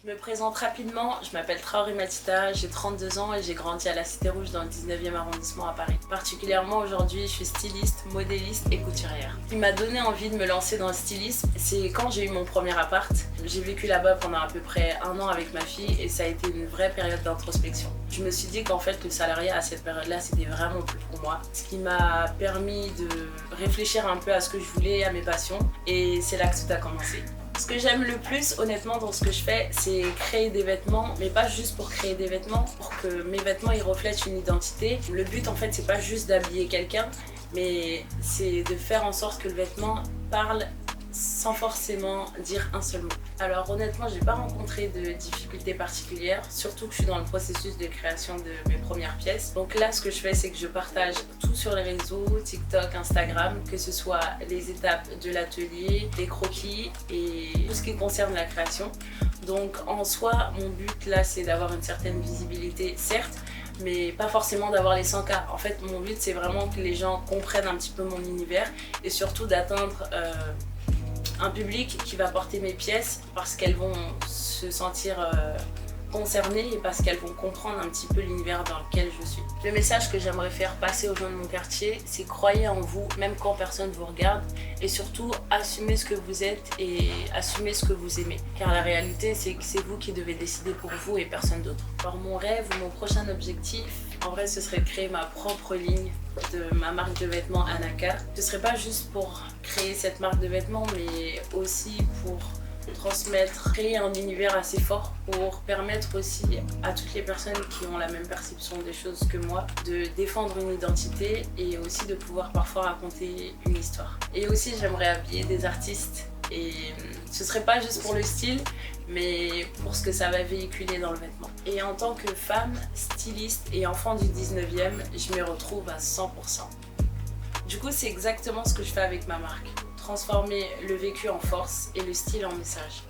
Je me présente rapidement, je m'appelle Traoré Matita, j'ai 32 ans et j'ai grandi à la Cité Rouge dans le 19e arrondissement à Paris. Particulièrement aujourd'hui, je suis styliste, modéliste et couturière. Ce qui m'a donné envie de me lancer dans le stylisme, c'est quand j'ai eu mon premier appart. J'ai vécu là-bas pendant à peu près 1 an avec ma fille et ça a été une vraie période d'introspection. Je me suis dit qu'en fait le salariat à cette période-là, c'était vraiment plus pour moi. Ce qui m'a permis de réfléchir un peu à ce que je voulais, à mes passions, et c'est là que tout a commencé. Ce que j'aime le plus, honnêtement, dans ce que je fais, c'est créer des vêtements, mais pas juste pour créer des vêtements, pour que mes vêtements ils reflètent une identité. Le but, en fait, c'est pas juste d'habiller quelqu'un, mais c'est de faire en sorte que le vêtement parle sans forcément dire un seul mot. Alors honnêtement, j'ai pas rencontré de difficultés particulières, surtout que je suis dans le processus de création de mes premières pièces. Donc là, ce que je fais, c'est que je partage tout sur les réseaux, TikTok, Instagram, que ce soit les étapes de l'atelier, les croquis et tout ce qui concerne la création. Donc en soi, mon but là, c'est d'avoir une certaine visibilité, certes, mais pas forcément d'avoir les 100K. En fait, mon but, c'est vraiment que les gens comprennent un petit peu mon univers et surtout d'atteindre un public qui va porter mes pièces parce qu'elles vont se sentir concernées et parce qu'elles vont comprendre un petit peu l'univers dans lequel je suis. Le message que j'aimerais faire passer aux gens de mon quartier, c'est croyez en vous, même quand personne vous regarde, et surtout assumez ce que vous êtes et assumez ce que vous aimez. Car la réalité, c'est que c'est vous qui devez décider pour vous et personne d'autre. Alors mon rêve ou mon prochain objectif, en vrai, ce serait de créer ma propre ligne de ma marque de vêtements Anaka. Ce serait pas juste pour créer cette marque de vêtements, mais aussi pour transmettre, créer un univers assez fort pour permettre aussi à toutes les personnes qui ont la même perception des choses que moi de défendre une identité et aussi de pouvoir parfois raconter une histoire. Et aussi, j'aimerais habiller des artistes et ce serait pas juste pour le style, mais pour ce que ça va véhiculer dans le vêtement. Et en tant que femme, styliste et enfant du 19e, je me retrouve à 100%. Du coup, c'est exactement ce que je fais avec ma marque. Transformer le vécu en force et le style en message.